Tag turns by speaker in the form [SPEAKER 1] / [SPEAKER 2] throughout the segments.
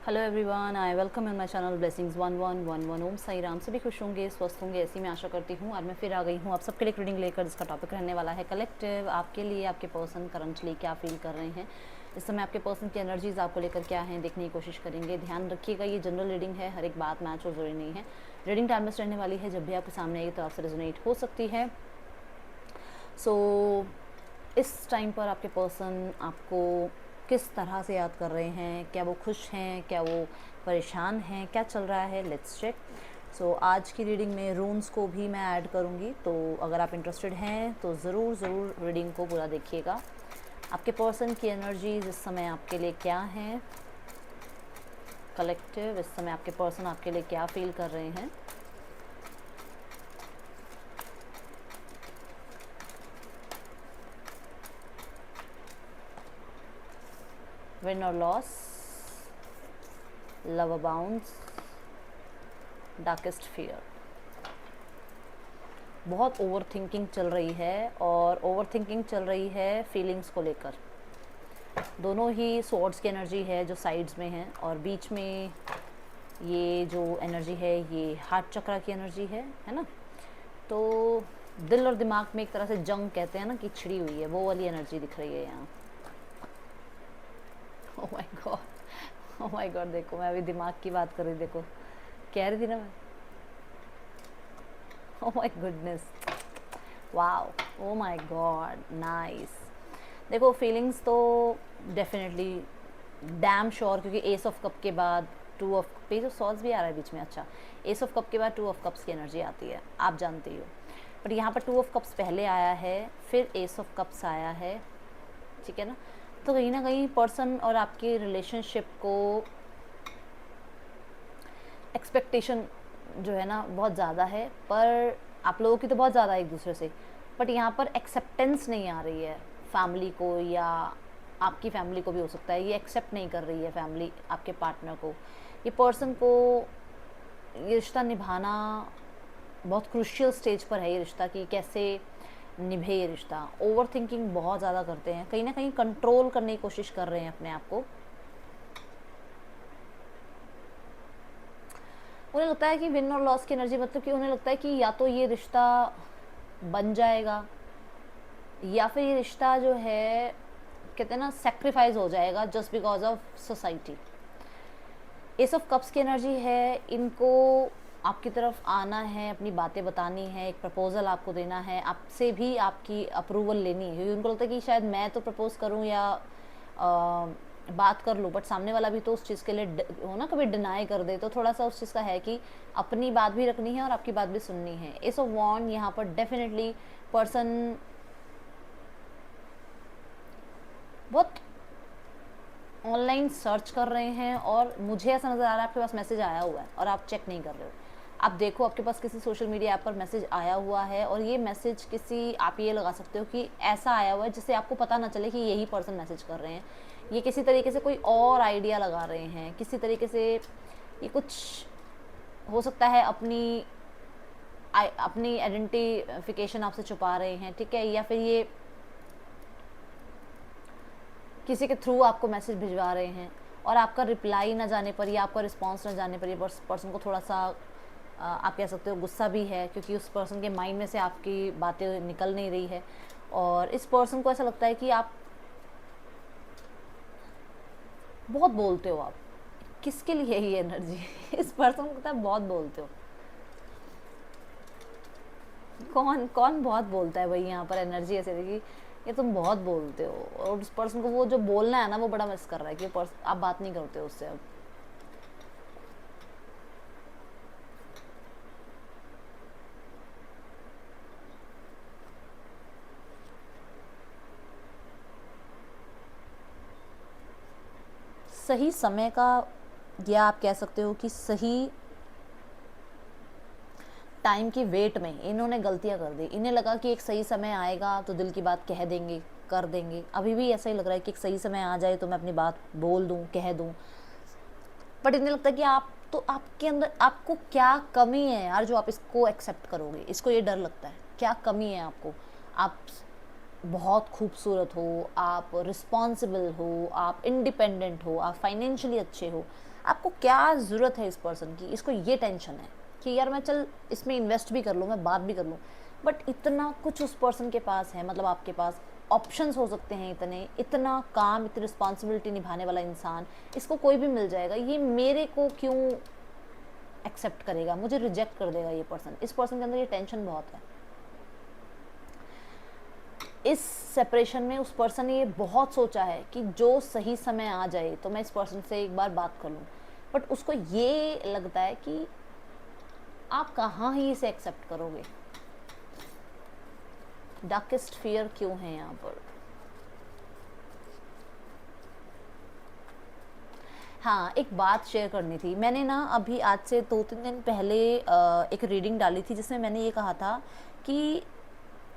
[SPEAKER 1] Hello everyone, I welcome in my channel blessings 1111। ओम साई राम। सभी खुश होंगे, स्वस्थ होंगे, ऐसी मैं आशा करती हूँ। और मैं फिर आ गई हूँ आप सबके लिए रीडिंग लेकर, जिसका टॉपिक रहने वाला है कलेक्टिव। आपके लिए आपके पर्सन करंटली क्या फील कर रहे हैं इस समय, आपके पर्सन की एनर्जीज आपको लेकर क्या हैं, देखने की कोशिश करेंगे। ध्यान रखिएगा, ये जनरल रीडिंग है, हर एक बात मैच और जरूरी नहीं है। रीडिंग टाइमलेस रहने वाली है, जब भी आपके सामने आएगी तो आपसे रेजोनेट हो सकती है। सो इस टाइम पर आपके पर्सन आपको किस तरह से याद कर रहे हैं, क्या वो खुश हैं, क्या वो परेशान हैं, क्या चल रहा है, लेट्स चेक। सो आज की रीडिंग में रून्स को भी मैं ऐड करूँगी, तो अगर आप इंटरेस्टेड हैं तो ज़रूर रीडिंग को पूरा देखिएगा। आपके पर्सन की एनर्जीज इस समय आपके लिए क्या हैं, कलेक्टिव इस समय आपके पर्सन आपके लिए क्या फील कर रहे हैं। विन और loss, love abounds, darkest fear. बहुत ओवर थिंकिंग चल रही है, और ओवर थिंकिंग चल रही है फीलिंग्स को लेकर। दोनों ही स्वॉर्ड्स की एनर्जी है जो साइड्स में है, और बीच में ये जो एनर्जी है ये हार्ट चक्रा की एनर्जी है ना। तो दिल और दिमाग में एक तरह से जंग कहते हैं ना कि छिड़ी हुई है, वो वाली एनर्जी दिख रही है यहाँ। Oh my God, oh my God, देखो मैं अभी दिमाग की बात कर रही, देखो कह रही थी ना मैं। Oh my goodness, wow, oh my God, nice. देखो फीलिंग्स तो डेफिनेटली डैम श्योर, क्योंकि एस ऑफ कप के बाद two of page of swords भी आ रहा है बीच में। अच्छा, एस ऑफ कप के बाद टू ऑफ कप्स की एनर्जी आती है, आप जानते हो। बट यहाँ पर टू ऑफ कप्स पहले आया है, फिर एस ऑफ कप्स आया है, ठीक है ना। तो कहीं ना कहीं पर्सन और आपके रिलेशनशिप को एक्सपेक्टेशन जो है ना बहुत ज़्यादा है, पर आप लोगों की तो बहुत ज़्यादा है एक दूसरे से, बट यहाँ पर एक्सेप्टेंस नहीं आ रही है फैमिली को, या आपकी फैमिली को भी हो सकता है, ये एक्सेप्ट नहीं कर रही है फैमिली आपके पार्टनर को। ये पर्सन को ये रिश्ता निभाना बहुत क्रूशियल स्टेज पर है, ये रिश्ता कि कैसे निभे ये रिश्ता। ओवर थिंकिंग बहुत ज़्यादा करते हैं, कहीं ना कहीं कंट्रोल करने की कोशिश कर रहे हैं अपने आप को। उन्हें लगता है कि विन और लॉस की एनर्जी मतलब कि उन्हें लगता है कि या तो ये रिश्ता बन जाएगा, या फिर ये रिश्ता जो है कहते हैं ना सेक्रीफाइस हो जाएगा just because of society. S of cups की एनर्जी है, इनको आपकी तरफ आना है, अपनी बातें बतानी है, एक प्रपोजल आपको देना है, आपसे भी आपकी अप्रूवल लेनी है, क्योंकि उनको लगता है कि शायद मैं तो प्रपोज करूं या बात कर लूँ, बट सामने वाला भी तो उस चीज़ के लिए हो ना, कभी डिनाई कर दे, तो थोड़ा सा उस चीज़ का है कि अपनी बात भी रखनी है और आपकी बात भी सुननी है। एस ऑफ वॉन्ड यहाँ पर डेफिनेटली पर्सन बहुत ऑनलाइन सर्च कर रहे हैं, और मुझे ऐसा नज़र आ रहा है आपके पास मैसेज आया हुआ है और आप चेक नहीं कर रहे हो। आप देखो आपके पास किसी सोशल मीडिया ऐप पर मैसेज आया हुआ है, और ये मैसेज किसी, आप ये लगा सकते हो कि ऐसा आया हुआ है जिससे आपको पता ना चले कि यही पर्सन मैसेज कर रहे हैं। ये किसी तरीके से कोई और आइडिया लगा रहे हैं, किसी तरीके से ये कुछ हो सकता है अपनी आइडेंटिफिकेशन आपसे छुपा रहे हैं, ठीक है, या फिर ये किसी के थ्रू आपको मैसेज भिजवा रहे हैं, और आपका रिप्लाई ना जाने पर या आपका रिस्पॉन्स ना जाने पर ये पर्सन को थोड़ा सा आप कह सकते हो गुस्सा भी है, क्योंकि उस पर्सन के माइंड में से आपकी बातें निकल नहीं रही है। और इस पर्सन को ऐसा लगता है कि आप बहुत बोलते हो। आप किसके लिए ये एनर्जी इस पर्सन को लगता है बहुत बोलते हो। कौन कौन बहुत बोलता है भाई, यहाँ पर एनर्जी ऐसे देखी, ये तुम बहुत बोलते हो, और उस पर्सन को वो जो बोलना है ना वो बड़ा मिस कर रहा है कि आप बात नहीं करते हो उससे अब। सही समय का, या आप कह सकते हो कि सही टाइम की वेट में इन्होंने गलतियां कर दी। इन्हें लगा कि एक सही समय आएगा तो दिल की बात कह देंगे, कर देंगे। अभी भी ऐसा ही लग रहा है कि एक सही समय आ जाए तो मैं अपनी बात बोल दूं, कह दूं, बट इन्हें लगता है कि आप तो, आपके अंदर आपको क्या कमी है यार जो आप इसको एक्सेप्ट करोगे। इसको ये डर लगता है, क्या कमी है आपको, आप बहुत खूबसूरत हो, आप रिस्पॉन्सिबल हो, आप इंडिपेंडेंट हो, आप फाइनेंशियली अच्छे हो, आपको क्या ज़रूरत है इस पर्सन की, इसको ये टेंशन है कि यार मैं चल इसमें इन्वेस्ट भी कर लूँ, मैं बात भी कर लूँ, बट इतना कुछ उस पर्सन के पास है, मतलब आपके पास ऑप्शंस हो सकते हैं इतने, इतना काम, इतनी रिस्पॉन्सिबिलिटी निभाने वाला इंसान, इसको कोई भी मिल जाएगा, ये मेरे को क्यों एक्सेप्ट करेगा, मुझे रिजेक्ट कर देगा ये पर्सन। इस पर्सन के अंदर ये टेंशन बहुत है। इस सेपरेशन में उस पर्सन ने ये बहुत सोचा है कि जो सही समय आ जाए तो मैं इस पर्सन से एक बार बात कर लूँ, बट उसको ये लगता है कि आप कहाँ ही इसे एक्सेप्ट करोगे। डार्केस्ट फियर क्यों है यहाँ पर? हाँ, एक बात शेयर करनी थी। मैंने ना अभी आज से 2-3 दिन पहले एक रीडिंग डाली थी जिसमें मैंने ये कहा था कि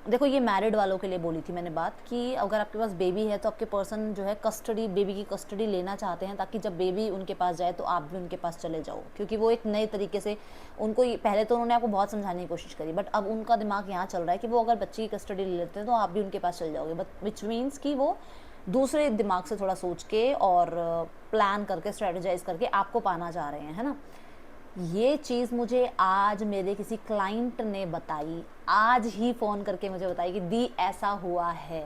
[SPEAKER 1] देखो, ये मैरिड वालों के लिए बोली थी मैंने बात कि अगर आपके पास बेबी है तो आपके पर्सन जो है कस्टडी, बेबी की कस्टडी लेना चाहते हैं, ताकि जब बेबी उनके पास जाए तो आप भी उनके पास चले जाओ, क्योंकि वो एक नए तरीके से उनको पहले तो उन्होंने आपको बहुत समझाने की कोशिश करी, बट अब उनका दिमाग यहाँ चल रहा है कि वो अगर बच्ची की कस्टडी ले लेते हैं तो आप भी उनके पास चले जाओगे, बट विच मीन्स कि वो दूसरे दिमाग से थोड़ा सोच के और प्लान करके, स्ट्रेटेजाइज करके आपको पाना चाह रहे हैं, है ना। ये चीज़ मुझे आज मेरे किसी क्लाइंट ने बताई, आज ही फ़ोन करके मुझे बताई कि दी ऐसा हुआ है।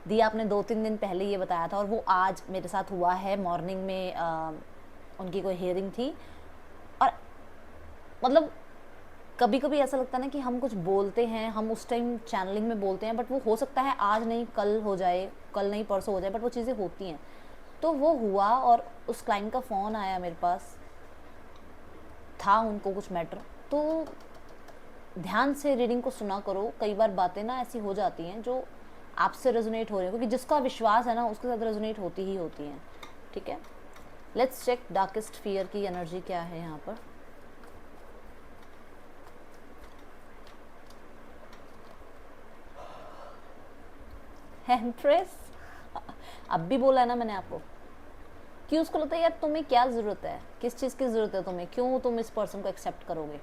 [SPEAKER 1] दी आपने 2-3 दिन पहले ये बताया था और वो आज मेरे साथ हुआ है। मॉर्निंग में उनकी कोई हियरिंग थी और मतलब कभी कभी ऐसा लगता है ना कि हम कुछ बोलते हैं, हम उस टाइम चैनलिंग में बोलते हैं, बट वो हो सकता है आज नहीं कल हो जाए, कल नहीं परसों हो जाए, बट वो चीज़ें होती हैं। तो वो हुआ और उस क्लाइंट का फ़ोन आया मेरे पास, था उनको कुछ मैटर। तो ध्यान से रीडिंग को सुना करो, कई बार बातें ना ऐसी हो जाती हैं जो आपसे रेजोनेट हो रही हैं, क्योंकि जिसका विश्वास है ना उसके साथ रेजोनेट होती ही होती हैं। ठीक है, लेट्स चेक डार्केस्ट फियर की एनर्जी क्या है यहाँ पर। एम्प्रेस, अब भी बोला है ना मैंने आपको कि उसको लगता है यार तुम्हें क्या ज़रूरत है, किस चीज़ की ज़रूरत है तुम्हें, क्यों तुम इस पर्सन को एक्सेप्ट करोगे।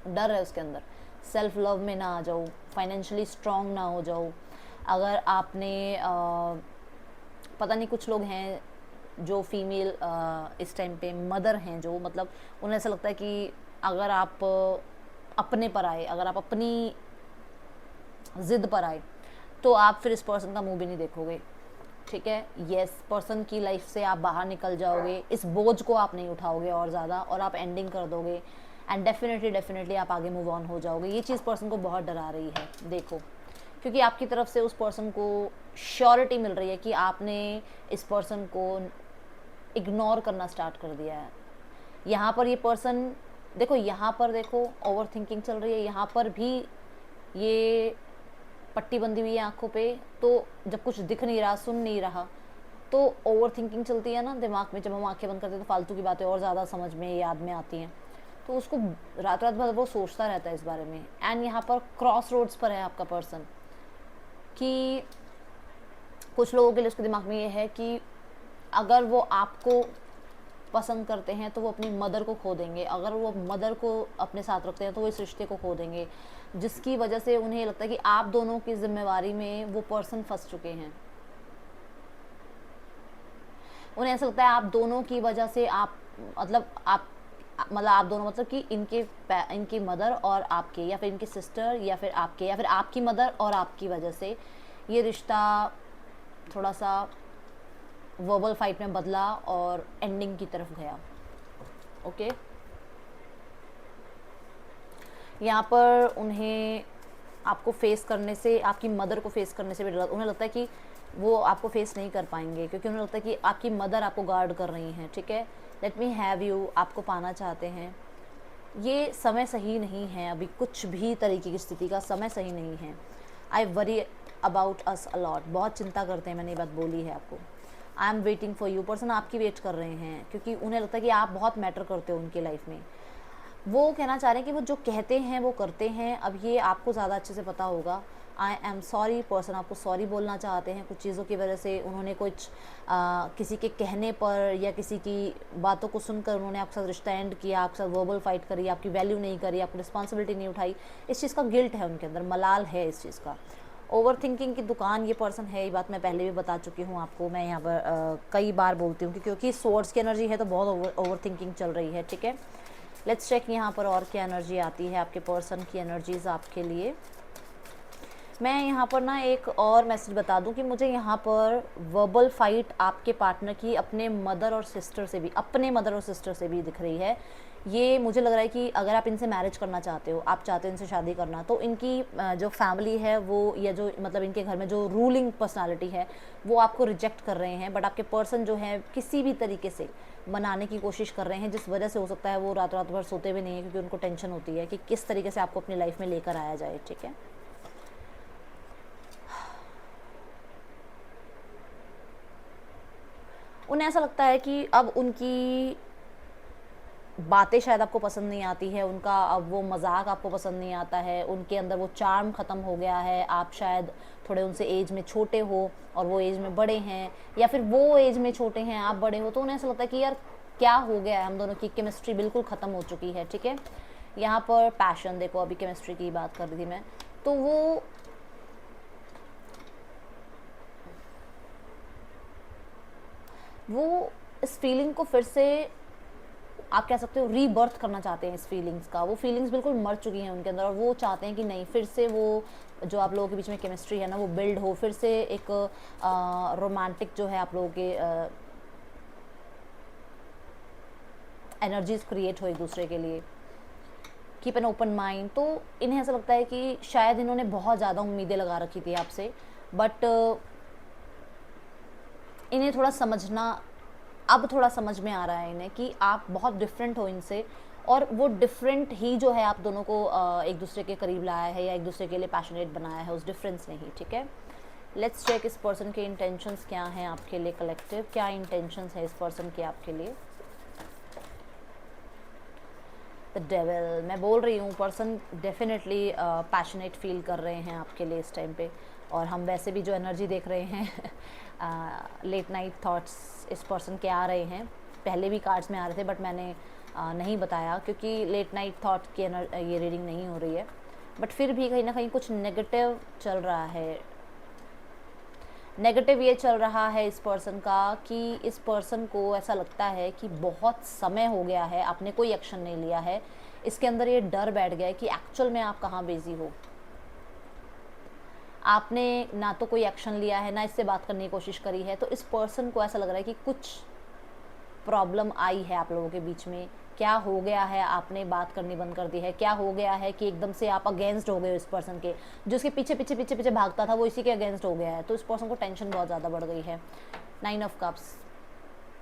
[SPEAKER 1] डर है उसके अंदर, सेल्फ लव में ना आ जाओ, फाइनेंशियली स्ट्रांग ना हो जाओ। अगर आपने पता नहीं, कुछ लोग हैं जो फीमेल इस टाइम पे मदर हैं, जो मतलब उन्हें ऐसा लगता है कि अगर आप अपने पर आए, अगर आप अपनी ज़िद पर आए तो आप फिर इस पर्सन का मुंह भी नहीं देखोगे। ठीक है, यस, पर्सन की लाइफ से आप बाहर निकल जाओगे, इस बोझ को आप नहीं उठाओगे और ज़्यादा, और आप एंडिंग कर दोगे एंड डेफिनेटली आप आगे मूव ऑन हो जाओगे। ये चीज़ पर्सन को बहुत डरा रही है, देखो, क्योंकि आपकी तरफ से उस पर्सन को श्योरिटी मिल रही है कि आपने इस पर्सन को इग्नोर करना स्टार्ट कर दिया है। यहाँ पर ये पर्सन, देखो यहाँ पर देखो ओवर थिंकिंग चल रही है, यहाँ पर भी ये पट्टी बंधी हुई है आंखों पे, तो जब कुछ दिख नहीं रहा, सुन नहीं रहा, तो ओवर थिंकिंग चलती है ना दिमाग में। जब हम आंखें बंद करते हैं तो फालतू की बातें और ज़्यादा समझ में, याद में आती हैं, तो उसको रात रात भर वो सोचता रहता है इस बारे में। एंड यहाँ पर क्रॉस रोड्स पर है आपका पर्सन, कि कुछ लोगों के लिए उसके दिमाग में ये है कि अगर वो आपको पसंद करते हैं तो वो अपनी मदर को खो देंगे, अगर वो मदर को अपने साथ रखते हैं तो वो इस रिश्ते को खो देंगे, जिसकी वजह से उन्हें लगता है कि आप दोनों की जिम्मेवारी में वो पर्सन फंस चुके हैं। उन्हें ऐसा लगता है आप दोनों की वजह से आप दोनों, मतलब कि इनकी मदर और आपके, या फिर इनकी सिस्टर, या फिर आपके, या फिर आपकी मदर और आपकी वजह से ये रिश्ता थोड़ा सा वर्बल फाइट में बदला और एंडिंग की तरफ गया। ओके, यहाँ पर उन्हें आपको फेस करने से, आपकी मदर को फेस करने से भी डर, उन्हें लगता है कि वो आपको फेस नहीं कर पाएंगे, क्योंकि उन्हें लगता है कि आपकी मदर आपको गार्ड कर रही हैं। ठीक है, लेट मी हैव यू, आपको पाना चाहते हैं। ये समय सही नहीं है, अभी कुछ भी तरीके की स्थिति का समय सही नहीं है। I worry about us allot, बहुत चिंता करते हैं, मैंने ये बात बोली है आपको। I am waiting for you, person आपकी वेट कर रहे हैं, क्योंकि उन्हें लगता है कि आप बहुत मैटर करते हो उनकी लाइफ में। वो कहना चाह रहे हैं कि वो जो कहते हैं वो करते हैं। अब ये आपको ज़्यादा अच्छे से पता होगा, आई एम सॉरी, पर्सन आपको सॉरी बोलना चाहते हैं कुछ चीज़ों की वजह से। उन्होंने कुछ किसी के कहने पर या किसी की बातों को सुनकर उन्होंने आपके साथ रिश्ता एंड किया, आपके साथ वर्बल फाइट करी, आपकी वैल्यू नहीं करी, आपकी रिस्पॉन्सिबिलिटी नहीं उठाई। इस चीज़ का गिल्ट है उनके अंदर, मलाल है इस चीज़ का। ओवर थिंकिंग की दुकान ये पर्सन है, ये बात मैं पहले भी बता चुकी हूँ आपको, मैं यहाँ पर कई बार बोलती हूँ कि क्योंकि स्वॉर्ड्स की एनर्जी है तो बहुत ओवर थिंकिंग चल रही है, ठीक है। लेट्स चेक यहाँ पर और क्या एनर्जी आती है आपके पर्सन की एनर्जीज आपके लिए। मैं यहाँ पर ना एक और मैसेज बता दूँ कि मुझे यहाँ पर वर्बल फाइट आपके पार्टनर की अपने मदर और सिस्टर से भी, अपने मदर और सिस्टर से भी दिख रही है। ये मुझे लग रहा है कि अगर आप इनसे मैरिज करना चाहते हो, आप चाहते हो इनसे शादी करना, तो इनकी जो फैमिली है वो, या जो मतलब इनके घर में जो रूलिंग पर्सनालिटी है वो आपको रिजेक्ट कर रहे हैं। बट आपके पर्सन जो है किसी भी तरीके से मनाने की कोशिश कर रहे हैं, जिस वजह से हो सकता है वो रात रात भर सोते भी नहीं है, क्योंकि उनको टेंशन होती है कि किस तरीके से आपको अपनी लाइफ में लेकर आया जाए, ठीक है। उन्हें ऐसा लगता है कि अब उनकी बातें शायद आपको पसंद नहीं आती है, उनका अब वो मजाक आपको पसंद नहीं आता है, उनके अंदर वो चार्म ख़त्म हो गया है। आप शायद थोड़े उनसे एज में छोटे हो और वो एज में बड़े हैं, या फिर वो एज में छोटे हैं आप बड़े हो, तो उन्हें ऐसा लगता है कि यार क्या हो गया है, हम दोनों की केमिस्ट्री बिल्कुल ख़त्म हो चुकी है, ठीक है। यहाँ पर पैशन देखो, अभी केमिस्ट्री की बात कर रही थी मैं, तो वो इस फीलिंग को फिर से आप कह सकते हो रीबर्थ करना चाहते हैं इस फीलिंग्स का। वो फीलिंग्स बिल्कुल मर चुकी हैं उनके अंदर और वो चाहते हैं कि नहीं, फिर से वो जो आप लोगों के बीच में केमिस्ट्री है ना वो बिल्ड हो, फिर से एक रोमांटिक जो है आप लोगों के एनर्जीज क्रिएट हो एक दूसरे के लिए। Keep an open mind. तो इन्हें ऐसा लगता है कि शायद इन्होंने बहुत ज़्यादा उम्मीदें लगा रखी थी आपसे, बट इन्हें थोड़ा समझना, अब थोड़ा समझ में आ रहा है इन्हें कि आप बहुत डिफरेंट हो इनसे, और वो डिफरेंट ही जो है आप दोनों को एक दूसरे के करीब लाया है या एक दूसरे के लिए पैशनेट बनाया है, उस डिफरेंस ने ही, ठीक है। लेट्स चेक इस पर्सन के इंटेंशंस क्या हैं आपके लिए कलेक्टिव, क्या इंटेंशंस है इस पर्सन के आपके लिए। द डेविल, मैं बोल रही हूँ पर्सन डेफिनेटली पैशनेट फील कर रहे हैं आपके लिए इस टाइम पे। और हम वैसे भी जो एनर्जी देख रहे हैं लेट नाइट थॉट्स इस पर्सन के आ रहे हैं, पहले भी कार्ड्स में आ रहे थे बट मैंने नहीं बताया क्योंकि लेट नाइट थॉट की ये रीडिंग नहीं हो रही है। बट फिर भी कहीं ना कहीं कुछ नेगेटिव चल रहा है, नेगेटिव ये चल रहा है इस पर्सन का कि इस पर्सन को ऐसा लगता है कि बहुत समय हो गया है, आपने कोई एक्शन नहीं लिया है। इसके अंदर ये डर बैठ गया है कि एक्चुअल में आप कहाँ बिजी हो, आपने ना तो कोई एक्शन लिया है ना इससे बात करने की कोशिश करी है। तो इस पर्सन को ऐसा लग रहा है कि कुछ प्रॉब्लम आई है आप लोगों के बीच में, क्या हो गया है, आपने बात करनी बंद कर दी है, क्या हो गया है कि एकदम से आप अगेंस्ट हो गए हो इस पर्सन के, जो उसके पीछे पीछे पीछे पीछे भागता था वो इसी के अगेंस्ट हो गया है। तो इस पर्सन को टेंशन बहुत ज़्यादा बढ़ गई है। 9 ऑफ कप्स,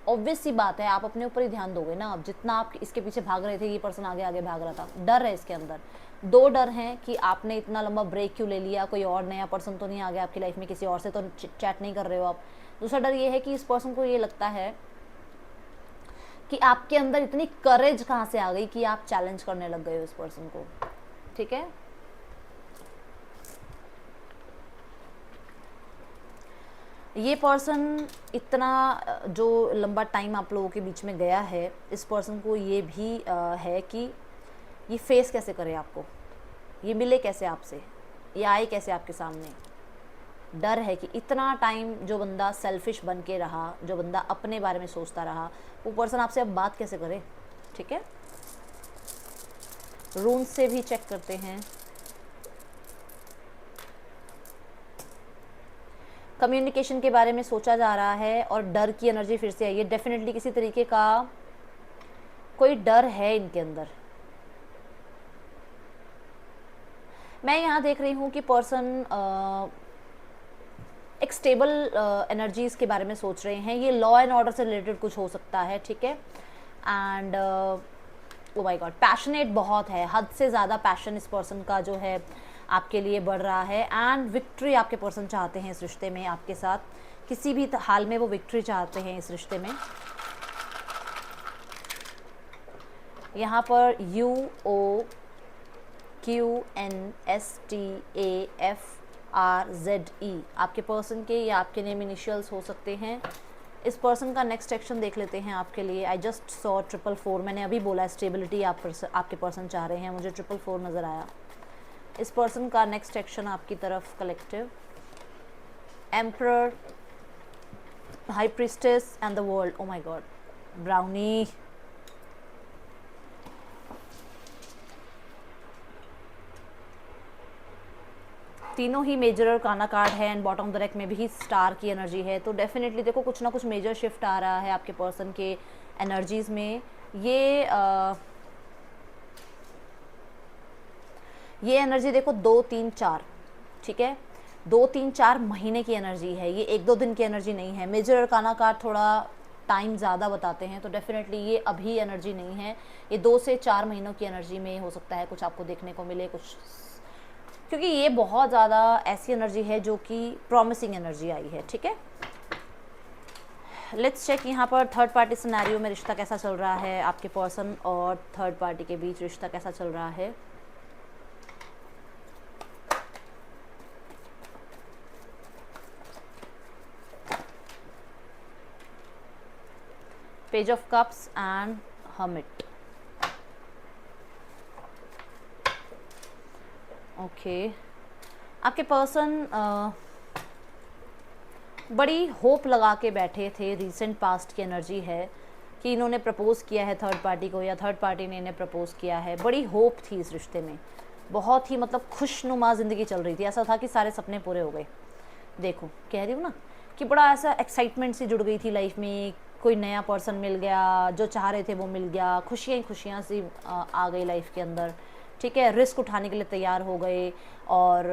[SPEAKER 1] ऑब्वियस सी बात है आप अपने ऊपर ही ध्यान दोगे ना। अब जितना आप इसके पीछे भाग रहे थे ये पर्सन आगे आगे भाग रहा था। डर है इसके अंदर, 2 डर हैं कि आपने इतना लंबा ब्रेक क्यों ले लिया, कोई और नया पर्सन तो नहीं आ गया आपकी लाइफ में, किसी और से तो चैट नहीं कर रहे हो आप। दूसरा डर ये है कि इस पर्सन को ये लगता है कि आपके अंदर इतनी करेज कहाँ से आ गई कि आप चैलेंज करने लग गए हो इस पर्सन को, ठीक है। ये पर्सन इतना जो लंबा टाइम आप लोगों के बीच में गया है, इस पर्सन को ये भी है कि ये फेस कैसे करे आपको, ये मिले कैसे आपसे, ये आए कैसे आपके सामने। डर है कि इतना टाइम जो बंदा सेल्फिश बन के रहा, जो बंदा अपने बारे में सोचता रहा, वो पर्सन आपसे अब बात कैसे करे, ठीक है। रून्स से भी चेक करते हैं। कम्युनिकेशन के बारे में सोचा जा रहा है और डर की एनर्जी फिर से आई है। डेफिनेटली किसी तरीके का कोई डर है इनके अंदर। मैं यहाँ देख रही हूँ कि पर्सन एक स्टेबल एनर्जीज़ के बारे में सोच रहे हैं। ये लॉ एंड ऑर्डर से रिलेटेड कुछ हो सकता है, ठीक है। And oh my God, passionate बहुत है, हद से ज़्यादा पैशन इस पर्सन का जो है आपके लिए बढ़ रहा है। एंड विक्ट्री आपके पर्सन चाहते हैं इस रिश्ते में आपके साथ, किसी भी हाल में वो विक्ट्री चाहते हैं इस रिश्ते में। यहाँ पर UOQNSTAF RZE आपके पर्सन के या आपके नेम इनिशियल्स हो सकते हैं। इस पर्सन का नेक्स्ट एक्शन देख लेते हैं आपके लिए। आई जस्ट सॉ 444, मैंने अभी बोला स्टेबिलिटी आपके पर्सन चाह रहे हैं, मुझे 444 नज़र आया। इस पर्सन का नेक्स्ट एक्शन आपकी तरफ collective, emperor, high priestess and the world. Oh my God, brownie, तीनों ही मेजर और काना कार्ड है and bottom of the deck में भी स्टार की एनर्जी है। तो डेफिनेटली देखो कुछ ना कुछ मेजर शिफ्ट आ रहा है आपके पर्सन के एनर्जीज में। ये एनर्जी देखो 2 3 4, ठीक है, 2 3 4 महीने की एनर्जी है, ये 1 2 दिन की एनर्जी नहीं है। मेजर और काना कार्ड थोड़ा टाइम ज़्यादा बताते हैं, तो डेफिनेटली ये अभी एनर्जी नहीं है, ये 2 से 4 महीनों की एनर्जी में हो सकता है कुछ आपको देखने को मिले कुछ, क्योंकि ये बहुत ज़्यादा ऐसी एनर्जी है जो कि प्रॉमिसिंग एनर्जी आई है। ठीक है, लेट्स चेक यहाँ पर थर्ड पार्टी सिनेरियो में रिश्ता कैसा चल रहा है, आपके पर्सन और थर्ड पार्टी के बीच रिश्ता कैसा चल रहा है। Page of cups and hermit. Okay, आपके पर्सन बड़ी होप लगा के बैठे थे, रीसेंट पास्ट की एनर्जी है कि इन्होंने प्रपोज़ किया है थर्ड पार्टी को या थर्ड पार्टी ने इन्हें प्रपोज़ किया है। बड़ी होप थी इस रिश्ते में, बहुत ही मतलब खुशनुमा ज़िंदगी चल रही थी, ऐसा था कि सारे सपने पूरे हो गए। देखो कह रही हूँ ना कि बड़ा ऐसा एक्साइटमेंट सी जुड़ गई थी लाइफ में, कोई नया पर्सन मिल गया, जो चाह रहे थे वो मिल गया, खुशियाँ ही खुशियाँ सी आ गई लाइफ के अंदर। ठीक है, रिस्क उठाने के लिए तैयार हो गए और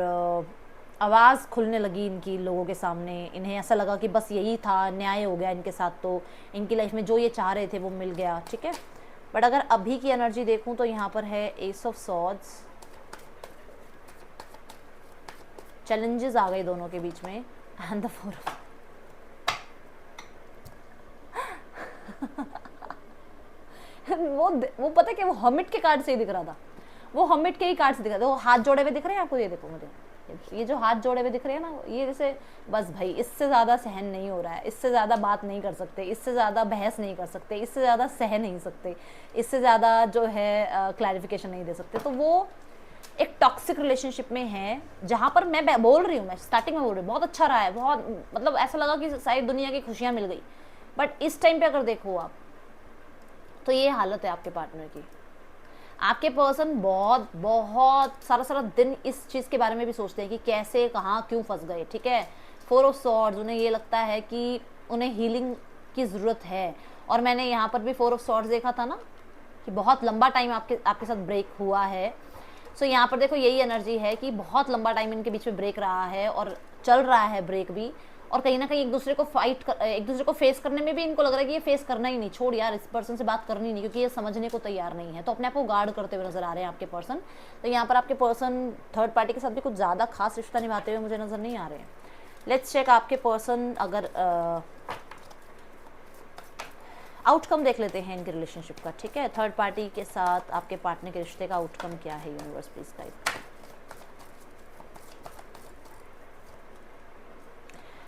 [SPEAKER 1] आवाज़ खुलने लगी इनकी लोगों के सामने। इन्हें ऐसा लगा कि बस यही था, न्याय हो गया इनके साथ, तो इनकी लाइफ में जो ये चाह रहे थे वो मिल गया। ठीक है, बट अगर अभी की एनर्जी देखूं तो यहाँ पर है एस ऑफ सॉर्ड्स, चैलेंजेस आ गए दोनों के बीच में, एंड द 4 वो पता है कि वो हर्मिट के कार्ड से ही दिख रहा था, वो हर्मिट के ही कार्ड से दिख रहा था। वो हाथ जोड़े हुए दिख रहे हैं आपको, ये देखो मुझे, ये जो हाथ जोड़े हुए दिख रहे हैं ना, ये जैसे बस भाई इससे ज़्यादा सहन नहीं हो रहा है, इससे ज़्यादा बात नहीं कर सकते, इससे ज़्यादा बहस नहीं कर सकते, इससे ज़्यादा सह नहीं सकते, इससे ज़्यादा जो है क्लैरिफिकेशन नहीं दे सकते। तो वो एक टॉक्सिक रिलेशनशिप में है, जहाँ पर मैं बोल रही हूँ, मैं स्टार्टिंग में बोल रही हूँ बहुत अच्छा रहा है, बहुत मतलब ऐसा लगा कि सारी दुनिया की खुशियाँ मिल गई। बट इस टाइम पे अगर देखो आप तो ये हालत है आपके पार्टनर की। आपके पर्सन बहुत बहुत सारा दिन इस चीज़ के बारे में भी सोचते हैं कि कैसे कहाँ क्यों फंस गए। ठीक है, 4 ऑफ सॉर्ड्स, उन्हें ये लगता है कि उन्हें हीलिंग की ज़रूरत है। और मैंने यहाँ पर भी 4 ऑफ सॉर्ड्स देखा था ना कि बहुत लंबा टाइम आपके साथ ब्रेक हुआ है। सो यहाँ पर देखो यही एनर्जी है कि बहुत लंबा टाइम इनके बीच में ब्रेक रहा है और चल रहा है ब्रेक भी, और कहीं ना कहीं एक दूसरे को फेस करने में भी इनको लग रहा है कि ये फेस करना ही नहीं, छोड़ यार इस पर्सन से बात करनी नहीं, क्योंकि ये समझने को तैयार नहीं है। तो अपने आप को गार्ड करते हुए नजर आ रहे हैं आपके पर्सन। तो यहाँ पर आपके पर्सन थर्ड पार्टी के साथ भी कुछ ज़्यादा खास रिश्ता निभाते हुए मुझे नज़र नहीं आ रहे हैं। लेट्स चेक आपके पर्सन, अगर आउटकम देख लेते हैं इनके रिलेशनशिप का। ठीक है, थर्ड पार्टी के साथ आपके पार्टनर के रिश्ते का आउटकम क्या है, universe please guide.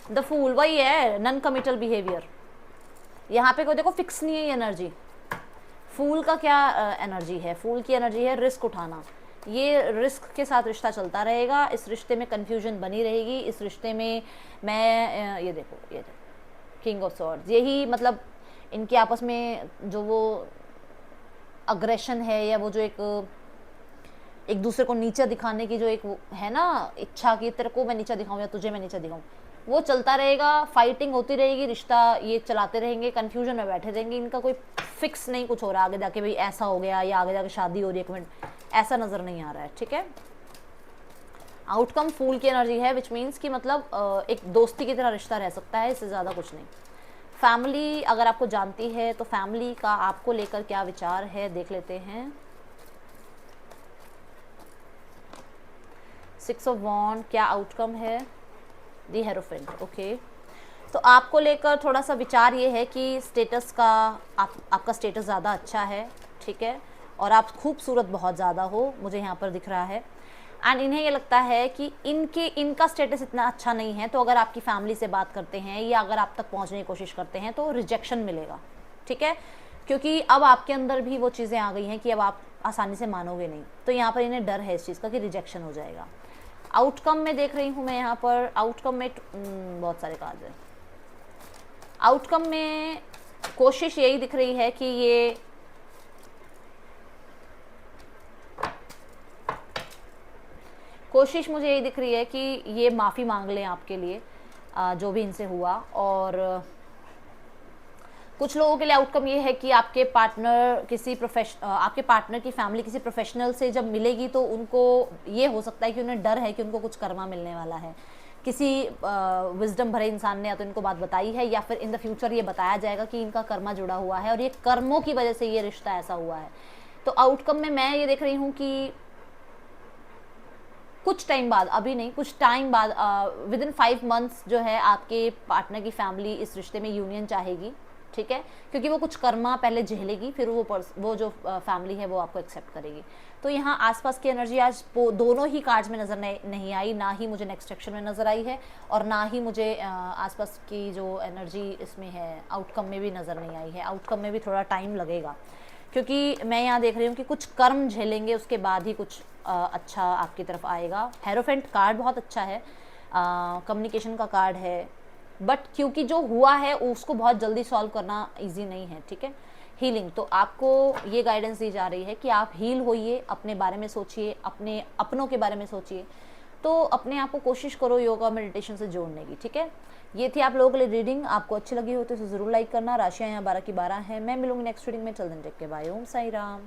[SPEAKER 1] The fool वही है, नॉन कमिटल बिहेवियर। यहाँ पे कोई देखो फिक्स नहीं है ये एनर्जी। फूल का क्या एनर्जी है, फूल की एनर्जी है रिस्क उठाना। ये रिस्क के साथ रिश्ता चलता रहेगा, इस रिश्ते में कंफ्यूजन बनी रहेगी, इस रिश्ते में मैं ये देखो किंग ऑफ सॉर्ड्स, यही मतलब इनके आपस में जो वो अग्रेशन है या वो जो एक दूसरे को नीचा दिखाने की जो एक है ना इच्छा की, तेरे को मैं नीचा दिखाऊं या तुझे मैं नीचा दिखाऊं, वो चलता रहेगा, फाइटिंग होती रहेगी, रिश्ता ये चलाते रहेंगे, कंफ्यूजन में बैठे रहेंगे। इनका कोई फिक्स नहीं कुछ हो रहा आगे जाके, भाई ऐसा हो गया या आगे जाके शादी हो रही है, एक मिनट, ऐसा नज़र नहीं आ रहा है। ठीक है, आउटकम फूल की एनर्जी है, विच मीन्स कि मतलब एक दोस्ती की तरह रिश्ता रह सकता है, इससे ज़्यादा कुछ नहीं। फैमिली अगर आपको जानती है तो फैमिली का आपको लेकर क्या विचार है देख लेते हैं। 6 ऑफ वॉन्ड, क्या आउटकम है, दी हेरोफेंट। ओके, तो आपको लेकर थोड़ा सा विचार ये है कि स्टेटस का आपका स्टेटस ज़्यादा अच्छा है। ठीक है, और आप खूबसूरत बहुत ज़्यादा हो, मुझे यहाँ पर दिख रहा है। एंड इन्हें ये लगता है कि इनका स्टेटस इतना अच्छा नहीं है, तो अगर आपकी फैमिली से बात करते हैं या अगर आप तक पहुंचने की कोशिश करते हैं तो रिजेक्शन मिलेगा, ठीक है, क्योंकि अब आपके अंदर भी वो चीज़ें आ गई हैं कि अब आप आसानी से मानोगे नहीं, तो यहाँ पर इन्हें डर है इस चीज़ का कि रिजेक्शन हो जाएगा। आउटकम में देख रही हूँ मैं यहाँ पर, आउटकम में बहुत सारे कार्ड हैं। आउटकम में कोशिश यही दिख रही है कि ये कोशिश मुझे यही दिख रही है कि ये माफ़ी मांग लें आपके लिए जो भी इनसे हुआ। और कुछ लोगों के लिए आउटकम ये है कि आपके पार्टनर आपके पार्टनर की फैमिली किसी प्रोफेशनल से जब मिलेगी तो उनको ये हो सकता है कि उन्हें डर है कि उनको कुछ कर्मा मिलने वाला है, किसी विजडम भरे इंसान ने या तो इनको बात बताई है या फिर इन द फ्यूचर ये बताया जाएगा कि इनका कर्मा जुड़ा हुआ है और ये कर्मों की वजह से ये रिश्ता ऐसा हुआ है। तो आउटकम में मैं ये देख रही हूँ कि कुछ टाइम बाद, अभी नहीं, कुछ टाइम बाद, विद इन 5 मंथ्स जो है आपके पार्टनर की फैमिली इस रिश्ते में यूनियन चाहेगी, ठीक है, क्योंकि वो कुछ कर्मा पहले झेलेगी, फिर वो जो फैमिली है वो आपको एक्सेप्ट करेगी। तो यहाँ आसपास की एनर्जी आज दोनों ही कार्ड्स में नज़र नहीं आई, ना ही मुझे नेक्स्ट सेक्शन में नज़र आई है और ना ही मुझे आसपास की जो एनर्जी इसमें है आउटकम में भी नज़र नहीं आई है। आउटकम में भी थोड़ा टाइम लगेगा, क्योंकि मैं यहाँ देख रही हूँ कि कुछ कर्म झेलेंगे उसके बाद ही कुछ अच्छा आपकी तरफ आएगा। हेरोफेंट कार्ड बहुत अच्छा है, कम्युनिकेशन का कार्ड है, बट क्योंकि जो हुआ है उसको बहुत जल्दी सॉल्व करना इजी नहीं है, ठीक है। हीलिंग, तो आपको ये गाइडेंस दी जा रही है कि आप हील होइए, अपने बारे में सोचिए, अपने अपनों के बारे में सोचिए, तो अपने आप को कोशिश करो योगा मेडिटेशन से जोड़ने की, ठीक है। ये थी आप लोगों के लिए रीडिंग। आपको अच्छी लगी हो तो इसे ज़रूर लाइक करना। राशियाँ यहाँ 12 की 12 हैं। मैं मिलूंगी नेक्स्ट रीडिंग में। चल दिन टेक के बाय। ओम साई राम।